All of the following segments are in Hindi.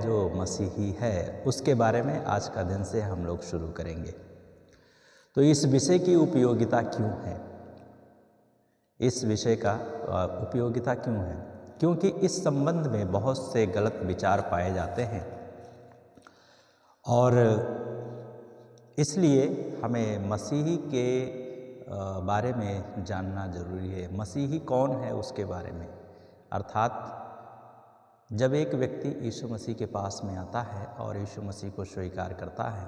जो मसीही है उसके बारे में आज का दिन से हम लोग शुरू करेंगे। तो इस विषय की उपयोगिता क्यों है? इस विषय का उपयोगिता क्यों है? क्योंकि इस संबंध में बहुत से गलत विचार पाए जाते हैं और इसलिए हमें मसीही के बारे में जानना जरूरी है। मसीही कौन है उसके बारे में, अर्थात जब एक व्यक्ति यीशु मसीह के पास में आता है और यीशु मसीह को स्वीकार करता है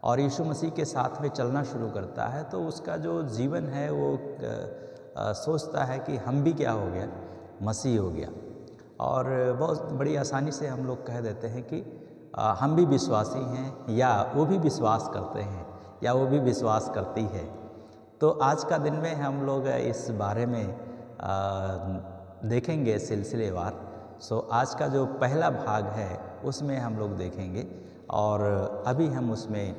और यीशु मसीह के साथ में चलना शुरू करता है तो उसका जो जीवन है वो सोचता है कि हम भी क्या हो गया, मसीह हो गया। और बहुत बड़ी आसानी से हम लोग कह देते हैं कि हम भी विश्वासी हैं या वो भी विश्वास करते हैं या वो भी विश्वास करती है। तो आज का दिन में हम लोग इस बारे में देखेंगे सिलसिलेवार। सो आज का जो पहला भाग है उसमें हम लोग देखेंगे और अभी हम उसमें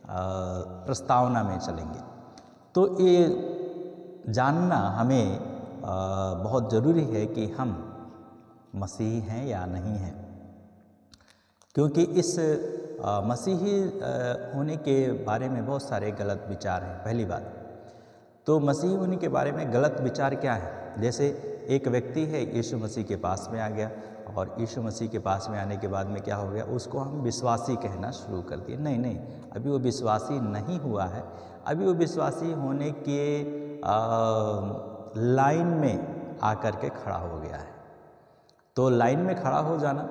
प्रस्तावना में चलेंगे। तो ये जानना हमें बहुत ज़रूरी है कि हम मसीही हैं या नहीं हैं, क्योंकि इस मसीही होने के बारे में बहुत सारे गलत विचार हैं। पहली बात तो मसीही होने के बारे में गलत विचार क्या है? जैसे एक व्यक्ति है यीशु मसीह के पास में आ गया और यीशु मसीह के पास में आने के बाद में क्या हो गया, उसको हम विश्वासी कहना शुरू कर दिए। नहीं नहीं, अभी वो विश्वासी नहीं हुआ है। अभी वो विश्वासी होने के लाइन में आकर के खड़ा हो गया है। तो लाइन में खड़ा हो जाना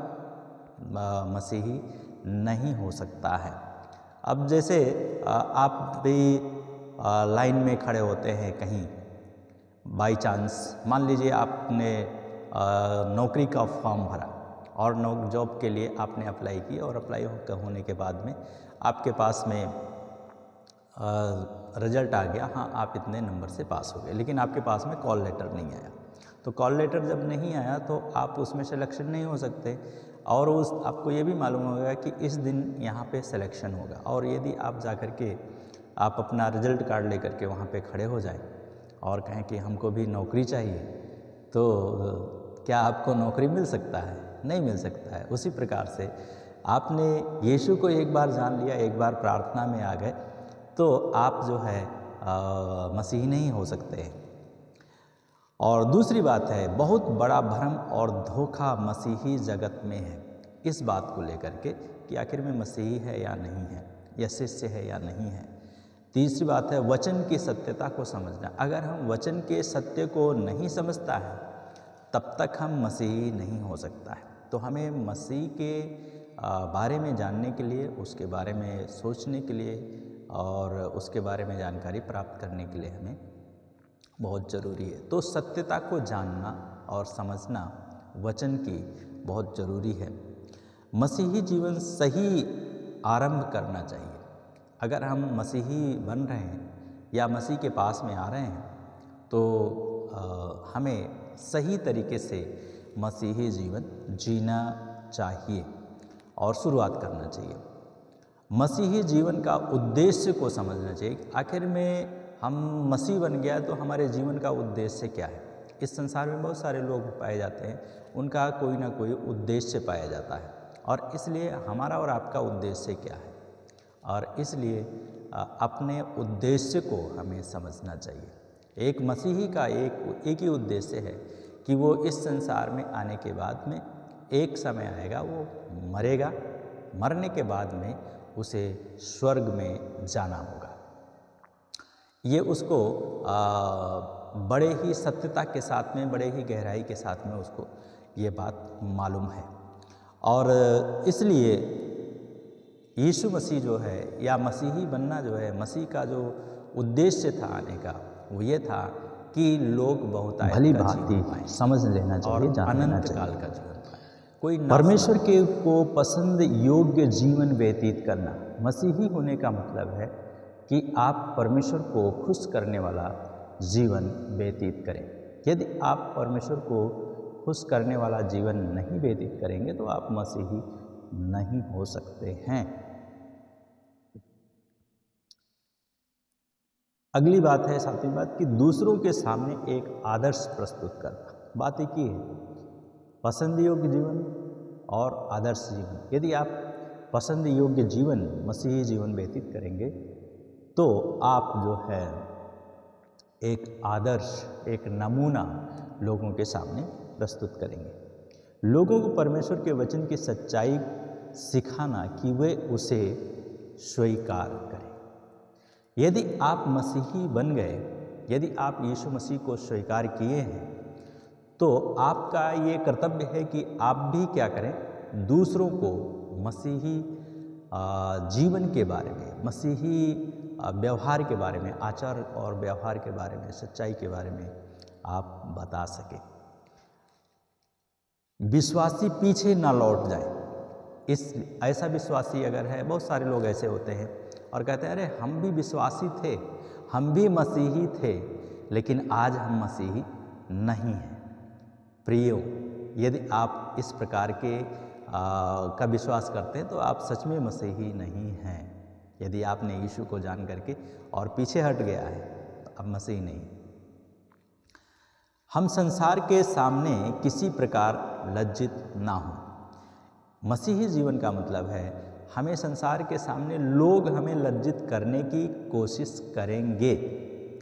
मसीही नहीं हो सकता है। अब जैसे आप भी लाइन में खड़े होते हैं कहीं, बाई चांस मान लीजिए आपने नौकरी का फॉर्म भरा और जॉब के लिए आपने अप्लाई की और अप्लाई होने के बाद में आपके पास में रिजल्ट आ गया, हाँ आप इतने नंबर से पास हो गए, लेकिन आपके पास में कॉल लेटर नहीं आया। तो कॉल लेटर जब नहीं आया तो आप उसमें सिलेक्शन नहीं हो सकते और आपको ये भी मालूम होगा कि इस दिन यहाँ पे सिलेक्शन होगा। और यदि आप जा कर के आप अपना रिजल्ट कार्ड लेकर के वहाँ पे खड़े हो जाएं और कहें कि हमको भी नौकरी चाहिए, तो क्या आपको नौकरी मिल सकता है? नहीं मिल सकता है। उसी प्रकार से आपने यीशु को एक बार जान लिया, एक बार प्रार्थना में आ गए, तो आप जो है मसीही नहीं हो सकते। और दूसरी बात है, बहुत बड़ा भ्रम और धोखा मसीही जगत में है इस बात को लेकर के कि आखिर में मसीही है या नहीं है, या शिष्य है या नहीं है। तीसरी बात है वचन की सत्यता को समझना। अगर हम वचन के सत्य को नहीं समझता है तब तक हम मसीही नहीं हो सकता है। तो हमें मसीह के बारे में जानने के लिए, उसके बारे में सोचने के लिए और उसके बारे में जानकारी प्राप्त करने के लिए हमें बहुत ज़रूरी है। तो सत्यता को जानना और समझना वचन की बहुत ज़रूरी है। मसीही जीवन सही आरंभ करना चाहिए। अगर हम मसीही बन रहे हैं या मसीह के पास में आ रहे हैं तो हमें सही तरीके से मसीही जीवन जीना चाहिए और शुरुआत करना चाहिए। मसीही जीवन का उद्देश्य को समझना चाहिए। आखिर में हम मसीह बन गया तो हमारे जीवन का उद्देश्य क्या है? इस संसार में बहुत सारे लोग पाए जाते हैं, उनका कोई ना कोई उद्देश्य पाया जाता है और इसलिए हमारा और आपका उद्देश्य क्या है? और इसलिए अपने उद्देश्य को हमें समझना चाहिए। एक मसीही का एक ही उद्देश्य है कि वो इस संसार में आने के बाद में एक समय आएगा, वो मरेगा, मरने के बाद में उसे स्वर्ग में जाना होगा। ये उसको बड़े ही सत्यता के साथ में, बड़े ही गहराई के साथ में उसको ये बात मालूम है। और इसलिए यीशु मसीह जो है या मसीही बनना जो है, मसीह का जो उद्देश्य था आने का वो ये था कि लोग बहुत भली भांति समझ लेना चाहिए, जानना अनंत चाहिए। काल का जीवन पाए, कोई परमेश्वर के को पसंद योग्य जीवन व्यतीत करना। मसीही होने का मतलब है कि आप परमेश्वर को खुश करने वाला जीवन व्यतीत करें। यदि आप परमेश्वर को खुश करने वाला जीवन नहीं व्यतीत करेंगे तो आप मसीही नहीं हो सकते हैं। अगली बात है, सातवीं बात, कि दूसरों के सामने एक आदर्श प्रस्तुत करना। बात एक ही है, पसंद योग्य जीवन और आदर्श जीवन। यदि आप पसंद योग्य जीवन, मसीही जीवन व्यतीत करेंगे तो आप जो है एक आदर्श, एक नमूना लोगों के सामने प्रस्तुत करेंगे। लोगों को परमेश्वर के वचन की सच्चाई सिखाना कि वे उसे स्वीकार करें। यदि आप मसीही बन गए, यदि आप यीशु मसीह को स्वीकार किए हैं, तो आपका ये कर्तव्य है कि आप भी क्या करें, दूसरों को मसीही जीवन के बारे में, मसीही व्यवहार के बारे में, आचार और व्यवहार के बारे में, सच्चाई के बारे में आप बता सकें। विश्वासी पीछे ना लौट जाए। ऐसा विश्वासी अगर है, बहुत सारे लोग ऐसे होते हैं और कहते हैं अरे हम भी विश्वासी थे, हम भी मसीही थे, लेकिन आज हम मसीही नहीं हैं। प्रियो, यदि आप इस प्रकार के का विश्वास करते हैं तो आप सच में मसीही नहीं हैं। यदि आपने यीशु को जान करके और पीछे हट गया है तो अब मसीही नहीं। हम संसार के सामने किसी प्रकार लज्जित ना हो। मसीही जीवन का मतलब है हमें संसार के सामने लोग हमें लज्जित करने की कोशिश करेंगे,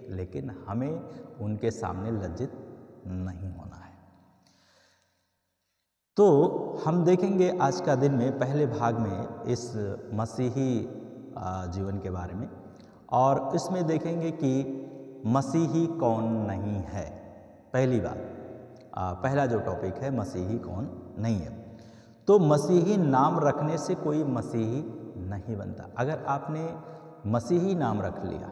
लेकिन हमें उनके सामने लज्जित नहीं होना है। तो हम देखेंगे आज का दिन में पहले भाग में इस मसीही जीवन के बारे में, और इसमें देखेंगे कि मसीही कौन नहीं है। पहली बात, पहला जो टॉपिक है मसीही कौन नहीं है। तो मसीही नाम रखने से कोई मसीही नहीं बनता। अगर आपने मसीही नाम रख लिया,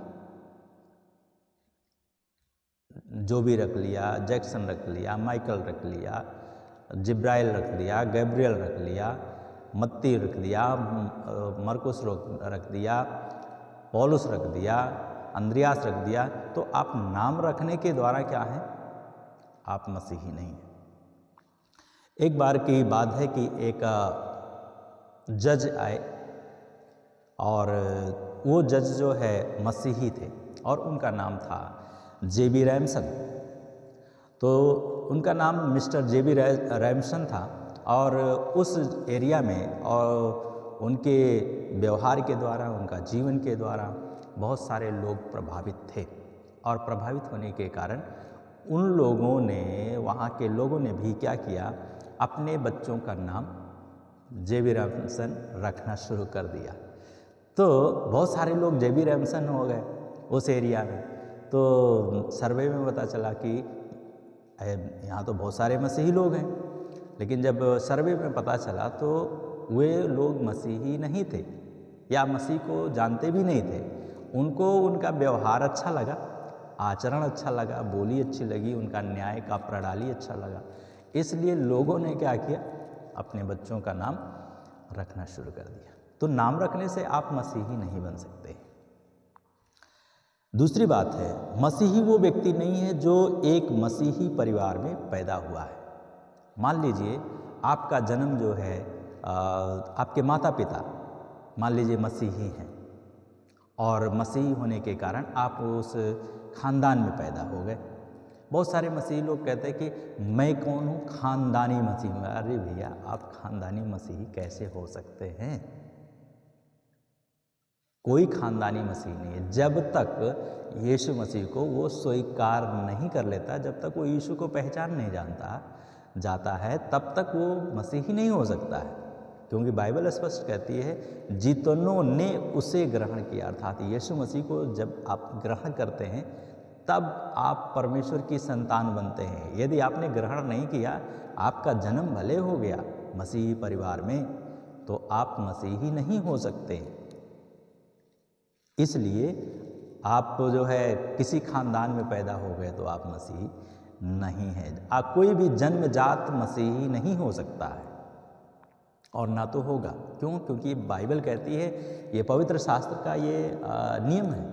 जो भी रख लिया, जैक्सन रख लिया, माइकल रख लिया, जिब्राइल रख लिया, गैब्रियल रख लिया, मत्ती रख दिया, मरकुस रख दिया, पौलुस रख दिया, अंद्रियास रख दिया, तो आप नाम रखने के द्वारा क्या है, आप मसीही नहीं हैं। एक बार की बात है कि एक जज आए और वो जज जो है मसीही थे और उनका नाम था जेबी रैमसन। तो उनका नाम मिस्टर जेबी रैमसन था और उस एरिया में और उनके व्यवहार के द्वारा, उनका जीवन के द्वारा बहुत सारे लोग प्रभावित थे, और प्रभावित होने के कारण उन लोगों ने, वहाँ के लोगों ने भी क्या किया, अपने बच्चों का नाम जेबी रैमसन रखना शुरू कर दिया। तो बहुत सारे लोग जेबी रैमसन हो गए उस एरिया में। तो सर्वे में पता चला कि यहाँ तो बहुत सारे मसीही लोग हैं, लेकिन जब सर्वे में पता चला तो वे लोग मसीही नहीं थे या मसीह को जानते भी नहीं थे। उनको उनका व्यवहार अच्छा लगा, आचरण अच्छा लगा, बोली अच्छी लगी, उनका न्याय का प्रणाली अच्छा लगा, इसलिए लोगों ने क्या किया, अपने बच्चों का नाम रखना शुरू कर दिया। तो नाम रखने से आप मसीही नहीं बन सकते। दूसरी बात है, मसीही वो व्यक्ति नहीं है जो एक मसीही परिवार में पैदा हुआ है। मान लीजिए आपका जन्म जो है, आपके माता पिता मान लीजिए मसीही हैं, और मसीही होने के कारण आप उस खानदान में पैदा हो गए। बहुत सारे मसीही लोग कहते हैं कि मैं कौन हूँ, खानदानी मसीही हूँ। अरे भैया, आप खानदानी मसीही कैसे हो सकते हैं? कोई खानदानी मसीह नहीं है। जब तक यीशु मसीह को वो स्वीकार नहीं कर लेता, जब तक वो यीशु को पहचान नहीं जाता है, तब तक वो मसीही नहीं हो सकता है। क्योंकि बाइबल स्पष्ट कहती है, जितनों ने उसे ग्रहण किया, अर्थात यीशु मसीह को जब आप ग्रहण करते हैं तब आप परमेश्वर की संतान बनते हैं। यदि आपने ग्रहण नहीं किया, आपका जन्म भले हो गया मसीही परिवार में, तो आप मसीही नहीं हो सकते। इसलिए आप जो है किसी खानदान में पैदा हो गए तो आप मसीही नहीं हैं। आप कोई भी जन्मजात मसीही नहीं हो सकता है, और ना तो होगा। क्यों? क्योंकि बाइबल कहती है, ये पवित्र शास्त्र का ये नियम है,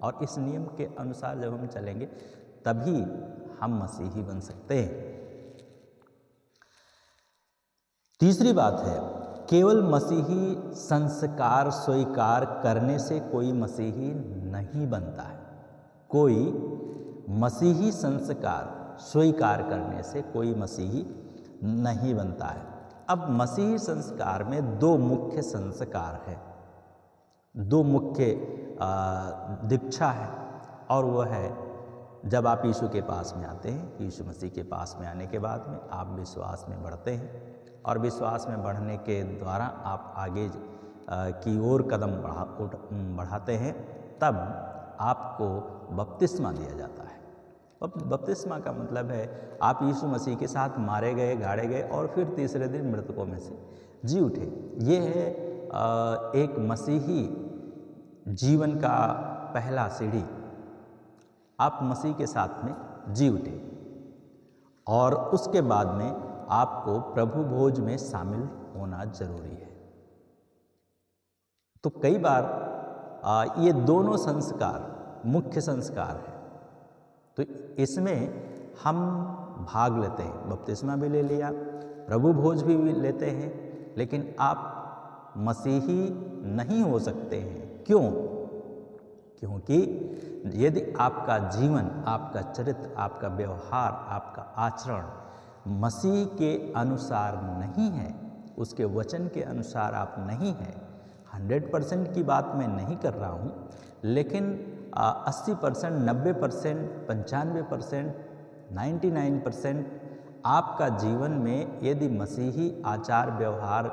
और इस नियम के अनुसार जब हम चलेंगे तभी हम मसीही बन सकते हैं। तीसरी बात है, केवल मसीही संस्कार स्वीकार करने से कोई मसीही नहीं बनता है। कोई मसीही संस्कार स्वीकार करने से कोई मसीही नहीं बनता है। अब मसीही संस्कार में दो मुख्य संस्कार है, दो मुख्य दीक्षा है, और वह है जब आप यीशु के पास में आते हैं, यीशु मसीह के पास में आने के बाद में आप विश्वास में बढ़ते हैं, और विश्वास में बढ़ने के द्वारा आप आगे की ओर कदम बढ़ाते हैं, तब आपको बपतिस्मा दिया जाता है। बपतिस्मा का मतलब है आप यीशु मसीह के साथ मारे गए, गाड़े गए और फिर तीसरे दिन मृतकों में से जी उठे। ये है एक मसीही जीवन का पहला सीढ़ी। आप मसीह के साथ में जी उठे और उसके बाद में आपको प्रभु भोज में शामिल होना जरूरी है। तो कई बार ये दोनों संस्कार मुख्य संस्कार है, तो इसमें हम भाग लेते हैं, बपतिस्मा भी ले लिया, प्रभु भोज भी लेते हैं, लेकिन आप मसीही नहीं हो सकते हैं। क्यों? क्योंकि यदि आपका जीवन, आपका चरित्र, आपका व्यवहार, आपका आचरण मसीह के अनुसार नहीं है, उसके वचन के अनुसार आप नहीं हैं, 100% की बात मैं नहीं कर रहा हूँ, लेकिन 80%, 90%, 95%, 99% आपका जीवन में यदि मसीही आचार व्यवहार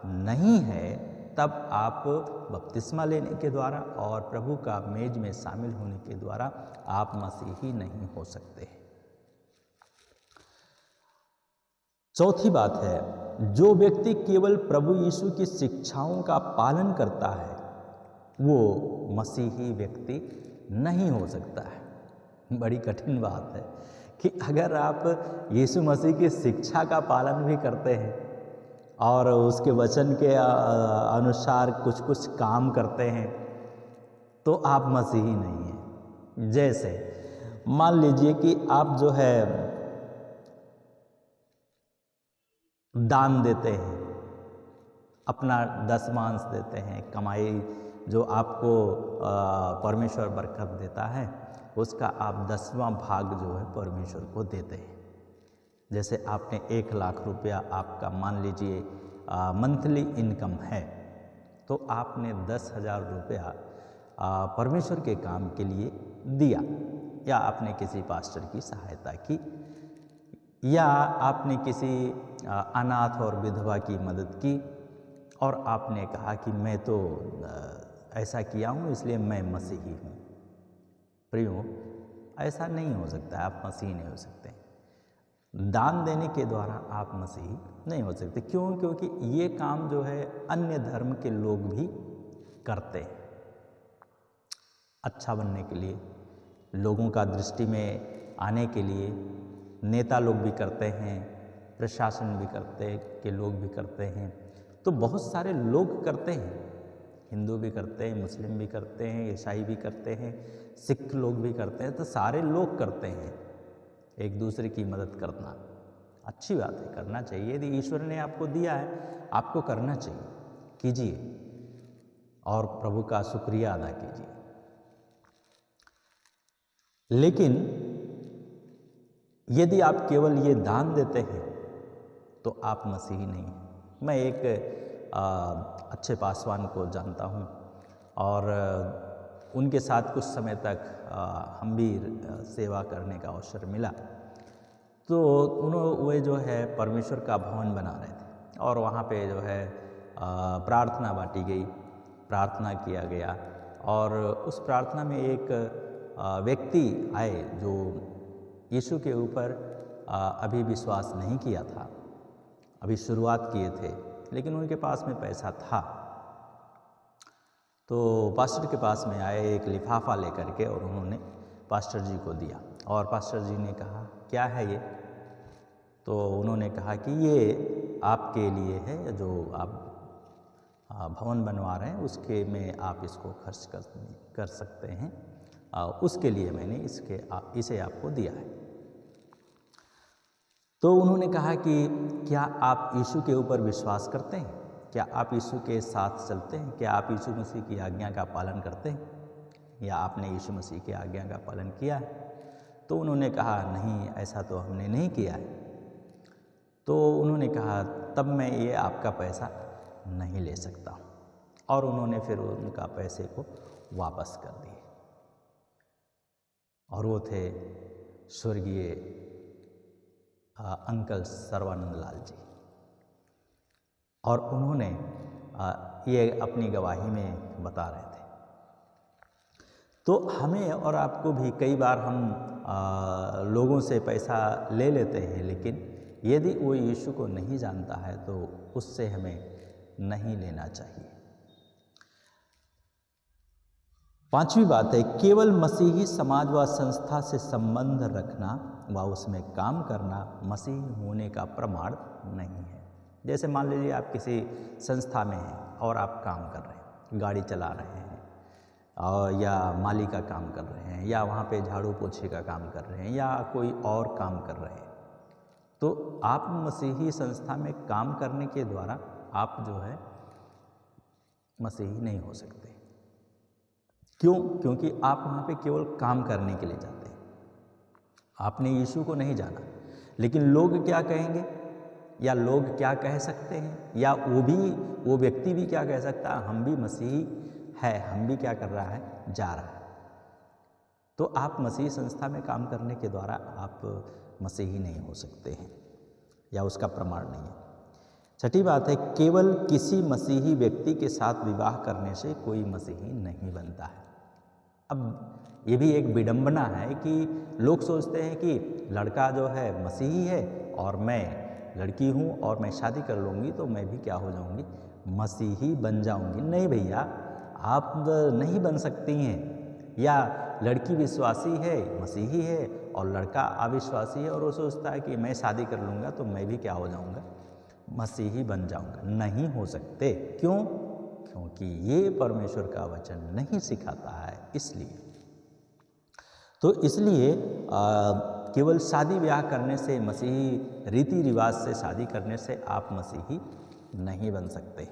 नहीं है, तब आप बपतिस्मा लेने के द्वारा और प्रभु का मेज में शामिल होने के द्वारा आप मसीही नहीं हो सकते। चौथी बात है, जो व्यक्ति केवल प्रभु यीशु की शिक्षाओं का पालन करता है वो मसीही व्यक्ति नहीं हो सकता है। बड़ी कठिन बात है कि अगर आप यीशु मसीह की शिक्षा का पालन भी करते हैं और उसके वचन के अनुसार कुछ कुछ काम करते हैं तो आप मसीही नहीं हैं। जैसे मान लीजिए कि आप जो है दान देते हैं, अपना दशमांश देते हैं, कमाई जो आपको परमेश्वर बरकत देता है उसका आप 10वां भाग जो है परमेश्वर को देते हैं। जैसे आपने 1 लाख रुपया आपका मान लीजिए मंथली इनकम है, तो आपने 10,000 रुपया परमेश्वर के काम के लिए दिया, या आपने किसी पास्टर की सहायता की, या आपने किसी अनाथ और विधवा की मदद की, और आपने कहा कि मैं तो ऐसा किया हूँ इसलिए मैं मसीही हूँ। प्रियो, ऐसा नहीं हो सकता, आप मसीही नहीं हो सकते। दान देने के द्वारा आप मसीही नहीं हो सकते। क्यों? क्योंकि ये काम जो है अन्य धर्म के लोग भी करते हैं, अच्छा बनने के लिए, लोगों का दृष्टि में आने के लिए। नेता लोग भी करते हैं, प्रशासन भी करते के लोग भी करते हैं, तो बहुत सारे लोग करते हैं। हिंदू भी करते हैं, मुस्लिम भी करते हैं, ईसाई भी करते हैं, सिख लोग भी करते हैं, तो सारे लोग करते हैं। एक दूसरे की मदद करना अच्छी बात है, करना चाहिए। यदि ईश्वर ने आपको दिया है आपको करना चाहिए, कीजिए और प्रभु का शुक्रिया अदा कीजिए। लेकिन यदि आप केवल ये दान देते हैं तो आप मसीही नहीं हैं। मैं एक अच्छे पासवान को जानता हूँ और उनके साथ कुछ समय तक हम भी सेवा करने का अवसर मिला। तो वे जो है परमेश्वर का भवन बना रहे थे और वहाँ पे जो है प्रार्थना बांटी गई, प्रार्थना किया गया, और उस प्रार्थना में एक व्यक्ति आए जो यीशु के ऊपर अभी विश्वास नहीं किया था, अभी शुरुआत किए थे, लेकिन उनके पास में पैसा था। तो पास्टर के पास में आए एक लिफाफा लेकर के, और उन्होंने पास्टर जी को दिया, और पास्टर जी ने कहा क्या है ये? तो उन्होंने कहा कि ये आपके लिए है, जो आप भवन बनवा रहे हैं उसके में आप इसको खर्च कर सकते हैं, उसके लिए मैंने इसे आपको दिया है। तो उन्होंने कहा कि क्या आप यीशु के ऊपर विश्वास करते हैं? क्या आप यीशु के साथ चलते हैं? क्या आप यीशु मसीह की आज्ञा का पालन करते हैं? या आपने यीशु मसीह की आज्ञा का पालन किया है? तो उन्होंने कहा नहीं, ऐसा तो हमने नहीं किया है। तो उन्होंने कहा तब मैं ये आपका पैसा नहीं ले सकता हूँ, और उन्होंने फिर उनका पैसे को वापस कर दिए। और वो थे स्वर्गीय अंकल सर्वानंद लाल जी, और उन्होंने ये अपनी गवाही में बता रहे थे। तो हमें और आपको भी कई बार हम लोगों से पैसा ले लेते हैं, लेकिन यदि वो यीशु को नहीं जानता है तो उससे हमें नहीं लेना चाहिए। पांचवी बात है, केवल मसीही समाज व संस्था से संबंध रखना व उसमें काम करना मसीही होने का प्रमाण नहीं है। जैसे मान लीजिए आप किसी संस्था में हैं और आप काम कर रहे हैं, गाड़ी चला रहे हैं, और या माली का काम कर रहे हैं, या वहाँ पे झाड़ू पोछे का काम कर रहे हैं, या कोई और काम कर रहे हैं, तो आप मसीही संस्था में काम करने के द्वारा आप जो है मसीही नहीं हो सकते। क्यों? क्योंकि आप वहाँ पे केवल काम करने के लिए जाते हैं, आपने यीशु को नहीं जाना। लेकिन लोग क्या कहेंगे, या लोग क्या कह सकते हैं, या वो व्यक्ति भी क्या कह सकता है, हम भी मसीही है, हम भी क्या कर रहा है, जा रहा है। तो आप मसीही संस्था में काम करने के द्वारा आप मसीही नहीं हो सकते हैं, या उसका प्रमाण नहीं है। छठी बात है, केवल किसी मसीही व्यक्ति के साथ विवाह करने से कोई मसीही नहीं बनता है। अब ये भी एक विडंबना है कि लोग सोचते हैं कि लड़का जो है मसीही है और मैं लड़की हूँ और मैं शादी कर लूँगी तो मैं भी क्या हो जाऊँगी, मसीही बन जाऊँगी। नहीं भैया, आप नहीं बन सकती हैं। या लड़की विश्वासी है, मसीही है, और लड़का अविश्वासी है और वो सोचता है कि मैं शादी कर लूँगा तो मैं भी क्या हो जाऊँगा, मसीही बन जाऊँगा। नहीं हो सकते। क्यों? क्योंकि ये परमेश्वर का वचन नहीं सिखाता है। इसलिए केवल शादी ब्याह करने से, मसीही रीति रिवाज से शादी करने से आप मसीही नहीं बन सकते।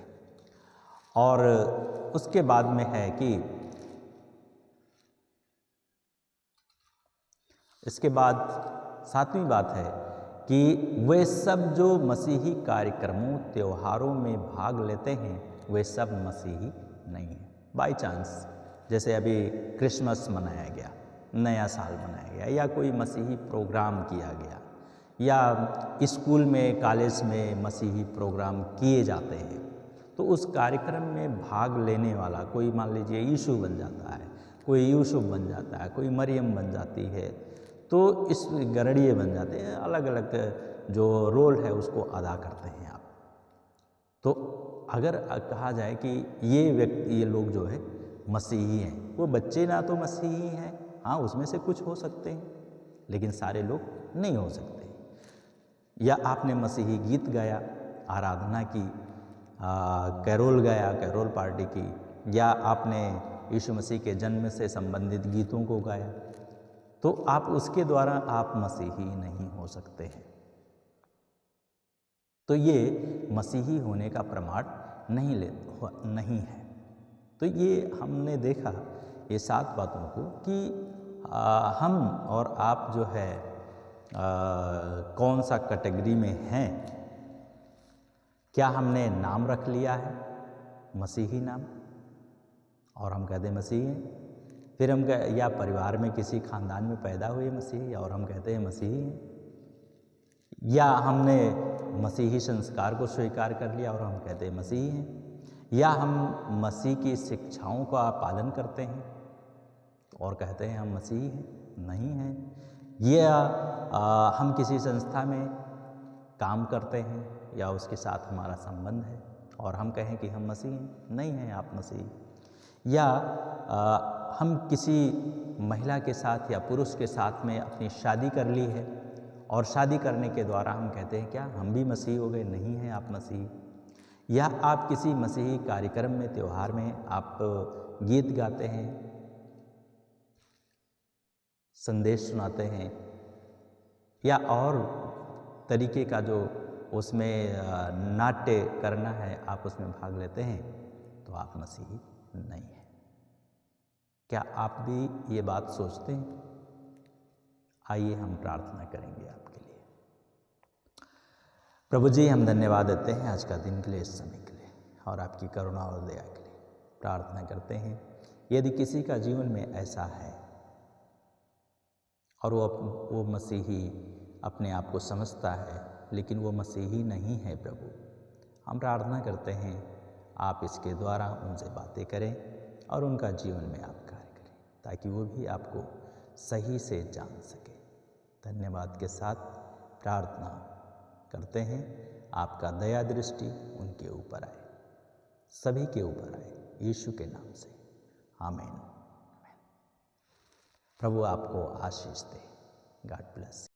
और उसके बाद में है कि इसके बाद सातवीं बात है कि वे सब जो मसीही कार्यक्रमों त्योहारों में भाग लेते हैं वे सब मसीही नहीं हैं। बाय चांस, जैसे अभी क्रिसमस मनाया गया, नया साल मनाया गया, या कोई मसीही प्रोग्राम किया गया, या स्कूल में कॉलेज में मसीही प्रोग्राम किए जाते हैं, तो उस कार्यक्रम में भाग लेने वाला कोई मान लीजिए यीशु बन जाता है, कोई यूसुफ बन जाता है, कोई मरियम बन जाती है, तो इस गरड़िए बन जाते हैं, अलग अलग जो रोल है उसको अदा करते हैं आप। तो अगर कहा जाए कि ये लोग जो है मसीही हैं, वो बच्चे ना तो मसीही हैं, हाँ उसमें से कुछ हो सकते हैं, लेकिन सारे लोग नहीं हो सकते। या आपने मसीही गीत गाया, आराधना की, कैरोल गाया, कैरोल पार्टी की, या आपने यीशु मसीह के जन्म से संबंधित गीतों को गाया, तो आप उसके द्वारा आप मसीही नहीं हो सकते हैं। तो ये मसीही होने का प्रमाण नहीं है। तो ये हमने देखा ये 7 बातों को कि हम और आप जो है कौन सा कैटेगरी में हैं। क्या हमने नाम रख लिया है मसीही नाम और हम कहते हैं मसीही हैं, फिर हम या परिवार में किसी खानदान में पैदा हुए मसीही और हम कहते हैं मसीही हैं, या हमने मसीही संस्कार को स्वीकार कर लिया और हम कहते हैं मसीही हैं, या हम मसीह की शिक्षाओं का पालन करते हैं और कहते हैं हम मसीही हैं, नहीं हैं। या हम किसी संस्था में काम करते हैं या उसके साथ हमारा संबंध है और हम कहें कि हम मसीही हैं, नहीं हैं आप मसीही। या हम किसी महिला के साथ या पुरुष के साथ में अपनी शादी कर ली है और शादी करने के द्वारा हम कहते हैं क्या हम भी मसीही हो गए, नहीं हैं आप मसीही। या आप किसी मसीही कार्यक्रम में, त्यौहार में आप गीत गाते हैं, संदेश सुनाते हैं, या और तरीके का जो उसमें नाट्य करना है आप उसमें भाग लेते हैं, तो आप मसीही नहीं हैं। क्या आप भी ये बात सोचते हैं? आइए हम प्रार्थना करेंगे आपके लिए। प्रभु जी, हम धन्यवाद देते हैं आज का दिन के लिए, इस समय के लिए और आपकी करुणा और दया के लिए। प्रार्थना करते हैं यदि किसी का जीवन में ऐसा है और वो मसीही अपने आप को समझता है लेकिन वो मसीही नहीं है, प्रभु हम प्रार्थना करते हैं आप इसके द्वारा उनसे बातें करें और उनका जीवन में आप कार्य करें ताकि वो भी आपको सही से जान सके। धन्यवाद के साथ प्रार्थना करते हैं आपका दया दृष्टि उनके ऊपर आए, सभी के ऊपर आए, यीशु के नाम से, आमीन। प्रभु आपको आशीष दे। God bless.